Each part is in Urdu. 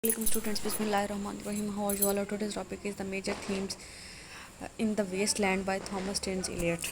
Welcome students, Bismillahirrahmanirrahim. How are you all? Our today's topic is the major themes in the wasteland by Thomas Stearns Eliot.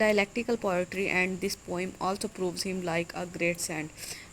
dialectical poetry and this poem also proves him like a great saint.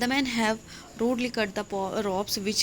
The men have rudely cut the ropes which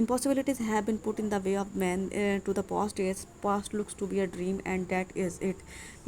Impossibilities have been put in the way of man to the past days. Past looks to be a dream and that is it.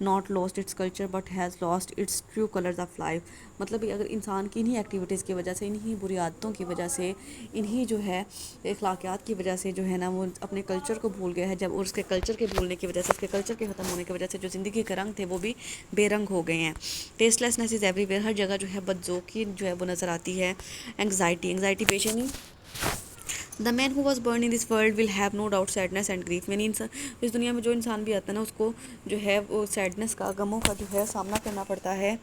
not lost its culture but has lost its true colors of life. مطلب اگر انسان کی انہی ایکٹیویٹیز کی وجہ سے، انہی بری عادتوں کی وجہ سے، انہی جو ہے اخلاقیات کی وجہ سے جو ہے نا وہ اپنے کلچر کو بھول گیا ہے، جب اور اس کے کلچر کے بھولنے کی وجہ سے، اس کے کلچر کے ختم ہونے کی وجہ سے جو زندگی کے رنگ تھے وہ بھی بے رنگ ہو گئے ہیں. Tastelessness is everywhere, ہر جگہ جو ہے بدذوقی جو ہے وہ نظر آتی ہے. انگزائٹی بے چینی. The man who was born in this world will have no doubt sadness and grief. یعنی اس دنیا میں جو انسان بھی آتا ہے نا اس کو جو ہے وہ سیڈنس کا، غموں کا جو ہے سامنا کرنا پڑتا ہے.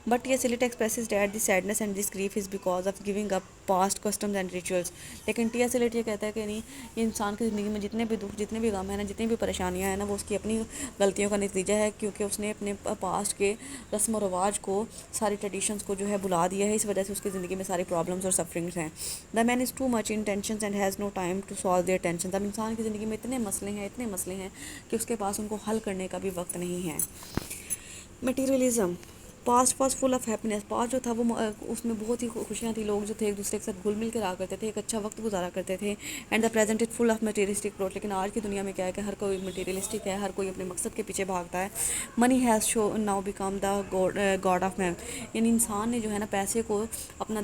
بٹ یہ Eliot expresses that this sadness and this grief is because of giving up past customs and rituals. لیکن ٹی ایس ایلیٹ یہ کہتا ہے کہ نہیں، یہ انسان کی زندگی میں جتنے بھی دکھ، جتنے بھی غم ہیں نا، جتنی بھی پریشانیاں ہیں نا، وہ اس کی اپنی غلطیوں کا نتیجہ ہے، کیونکہ اس نے اپنے پاسٹ کے رسم و رواج کو، ساری ٹریڈیشنس کو جو ہے بلا دیا ہے. اس وجہ سے اس کی زندگی میں ساری پرابلمس اور سفرنگس ہیں. The man is too much in tensions and has no time to solve their tensions. اب انسان کی زندگی میں اتنے مسئلے ہیں کہ اس کے پاس ان کو حل کرنے کا بھی وقت نہیں ہے. Materialism. Past was full of happiness. Past جو تھا وہ اس میں بہت ہی خوشیاں تھیں، لوگ جو تھے ایک دوسرے کے ساتھ گھل مل کے رہا کرتے تھے، ایک اچھا وقت گزارا کرتے تھے. And the present is full of materialistic growth. لیکن آج کی دنیا میں کیا ہے کہ ہر کوئی مٹیریلسٹک ہے، ہر کوئی اپنے مقصد کے پیچھے بھاگتا ہے. Money has so now become the god of man. یعنی انسان نے جو ہے نا پیسے کو اپنا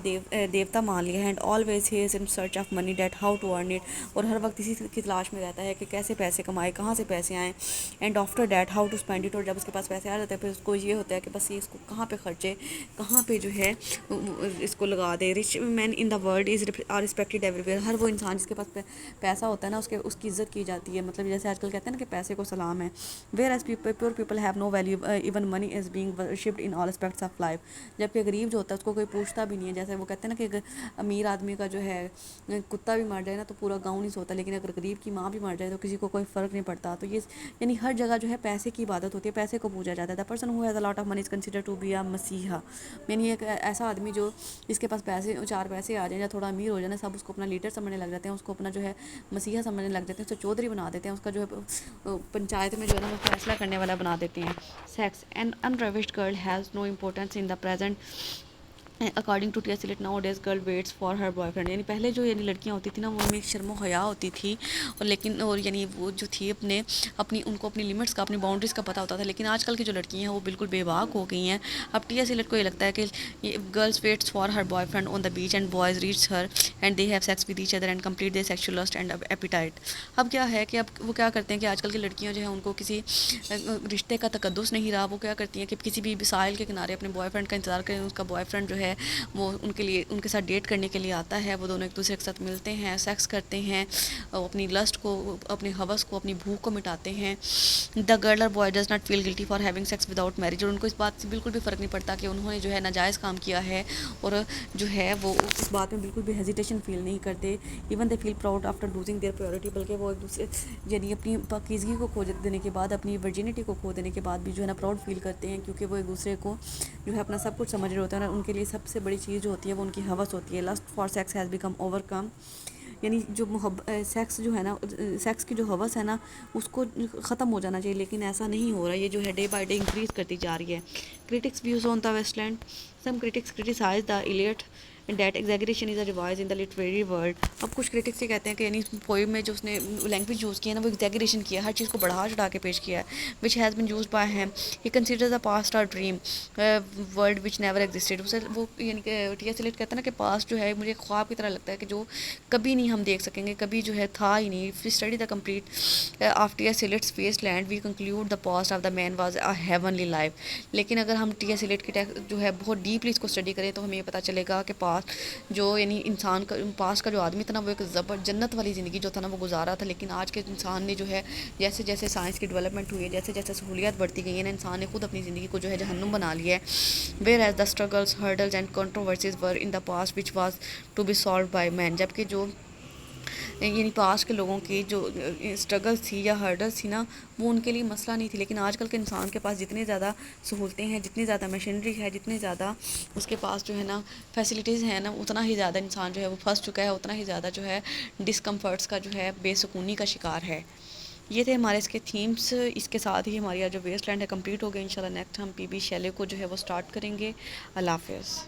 دیوتا مان لیا ہے. And always he is in search of money that how to earn it. اور ہر وقت اسی کی تلاش میں رہتا ہے کہ کیسے پیسے کمائے، کہاں سے پیسے آئیں. And after that how to spend it. اور جب اس کے پاس پیسے آ جاتے ہیں پھر اس کو یہ ہوتا ہے کہ بس یہ اس کو کہاں پہ خرچے، کہاں پہ جو ہے اس کو لگا دے. Rich man in the world is are respected everywhere. ہر وہ انسان جس کے پاس پیسہ ہوتا ہے نا اس کی عزت کی جاتی ہے. مطلب جیسے آج کل کہتے ہیں نا کہ پیسے کو سلام ہے. Whereas poor people have no value even money is being worshipped in all aspects of life. جبکہ غریب جو ہوتا ہے اس کو کوئی پوچھتا بھی نہیں ہے. جیسے وہ کہتے ہیں نا کہ امیر آدمی کا جو ہے کتا بھی مر جائے نا تو پورا گاؤں نہیں سوتا، لیکن اگر غریب کی ماں بھی مر جائے تو کسی کو کوئی فرق نہیں پڑتا. تو یہ یعنی ہر جگہ جو ہے پیسے کی عبادت ہوتی ہے، پیسے کو پوجا جاتا ہے. The person who has a lot of money is consider to be a مسیحا. یعنی ایک ایسا آدمی جو جس کے پاس پیسے، چار پیسے آ جائیں یا تھوڑا امیر ہو جائے نا، سب اس کو اپنا لیڈر سمجھنے لگ جاتے ہیں، اس کو اپنا جو ہے مسیحا سمجھنے لگ جاتے ہیں، اس کو چودھری بنا دیتے ہیں، اس کا جو ہے پنچایت میں جو ہے نا وہ فیصلہ کرنے والا بنا دیتے ہیں. Sex. An unravished girl has no importance in the present according to T S Eliot. Nowadays girl waits for her boy friend. یعنی پہلے جو یعنی لڑکیاں ہوتی تھیں نا وہ ان میں ایک شرم و حیا ہوتی تھی، اور لیکن اور یعنی وہ جو تھی اپنی ان کو اپنی لمٹس کا، اپنی باؤنڈریز کا پتہ ہوتا تھا. لیکن آج کل کی جو لڑکیاں ہیں وہ بالکل بے باک ہو گئی ہیں. اب ٹی ایس ایلیٹ کو یہ لگتا ہے کہ girls waits for her boy friend on the beach and boys reach her and they have sex with each other and complete their sexual lust and appetite. اب کیا ہے کہ اب وہ کیا کرتے ہیں کہ آج کل کی لڑکیاں جو ہیں ان کو کسی رشتے کا تقدس نہیں رہا. وہ کیا کرتی ہیں کہ کسی بھی ساحل کے کنارے اپنے بوائے فرینڈ کا انتظار کریں، اس کا بوائے فرینڈ جو ہے وہ ان کے ساتھ ڈیٹ کرنے کے لیے آتا ہے. وہ دونوں ایک دوسرے کے ساتھ ملتے ہیں، سیکس کرتے ہیں، اپنی لسٹ کو، اپنی ہوس کو، اپنی بھوک کو مٹاتے ہیں. دا گرل اور boy does not feel guilty for having sex without marriage. اور ان کو اس بات سے بالکل بھی فرق نہیں پڑتا کہ انہوں نے جو ہے ناجائز کام کیا ہے، اور جو ہے وہ اس بات میں بالکل بھی ہیزیٹیشن فیل نہیں کرتے. Even they feel proud after losing their purity. بلکہ وہ ایک دوسرے یعنی اپنی پاکیزگی کو کھو دینے کے بعد، اپنی ورجینٹی کو کھو دینے کے بعد بھی جو ہے نا پراؤڈ فیل کرتے ہیں، کیونکہ وہ ایک دوسرے کو جو ہے اپنا سب کچھ سمجھ رہے ہوتے ہیں. ان کے لیے سب سے بڑی چیز جو ہوتی ہے وہ ان کی ہوس ہوتی ہے. Lust for sex has become over come. یعنی جو سیکس جو ہے نا، سیکس کی جو ہوس ہے نا اس کو ختم ہو جانا چاہیے، لیکن ایسا نہیں ہو رہا. یہ جو ہے ڈے بائی ڈے انکریز کرتی جا رہی ہے. Critics views on the waste land. Some critics criticise the Eliot that exaggeration is a revise in the literary world. اب کچھ کرٹکس یہ کہتے ہیں کہ یعنی پوئم میں جو اس نے لینگویج یوز کی ہے نا وہ ایگزیگریشن کیا ہے، ہر چیز کو بڑھا چڑھا کے پیش کیا ہے. Which has been used by him. He considers the past are dream world which never existed. اسے وہ یعنی کہ ٹی ایس ایلیٹ کہتا ہے نا کہ پاسٹ جو ہے مجھے خواب کی طرح لگتا ہے کہ جو کبھی نہیں ہم دیکھ سکیں گے، کبھی جو ہے تھا ہی نہیں. We study the complete of T S Eliot's Waste Land we conclude the past of the man was a heavenly life. لیکن اگر ہم ٹی ایس ایلیٹ کی جو ہے بہت ڈیپلی اس کو اسٹڈی کریں تو ہمیں یہ پتہ چلے گا کہ پاسٹ جو یعنی انسان کا، پاسٹ کا جو آدمی تھا نا وہ ایک جنت والی زندگی جو تھا نا وہ گزارا تھا. لیکن آج کے انسان نے جو ہے جیسے جیسے سائنس کی ڈیولپمنٹ ہوئی ہے، جیسے جیسے سہولیات بڑھتی گئی ہیں نا، انسان نے خود اپنی زندگی کو جو ہے جہنم بنا لیا ہے. Whereas the struggles hurdles and controversies were in the past which was to be solved by man. جبکہ جو یعنی پاسٹ کے لوگوں کی جو اسٹرگلس تھی یا ہرڈلس تھی نا وہ ان کے لیے مسئلہ نہیں تھی. لیکن آج کل کے انسان کے پاس جتنی زیادہ سہولتیں ہیں، جتنی زیادہ مشینری ہے، جتنی زیادہ اس کے پاس جو ہے نا فیسلٹیز ہیں نا، اتنا ہی زیادہ انسان جو ہے وہ پھنس چکا ہے، اتنا ہی زیادہ جو ہے ڈسکمفرٹس کا جو ہے بے سکونی کا شکار ہے. یہ تھے ہمارے اس کے تھیمس. اس کے ساتھ ہی ہماری جو ویسٹ لینڈ ہے کمپلیٹ ہو گئی. انشاءاللہ نیکسٹ ہم پی بی شیلے کو جو ہے وہ سٹارٹ کریں گے. اللہ حافظ.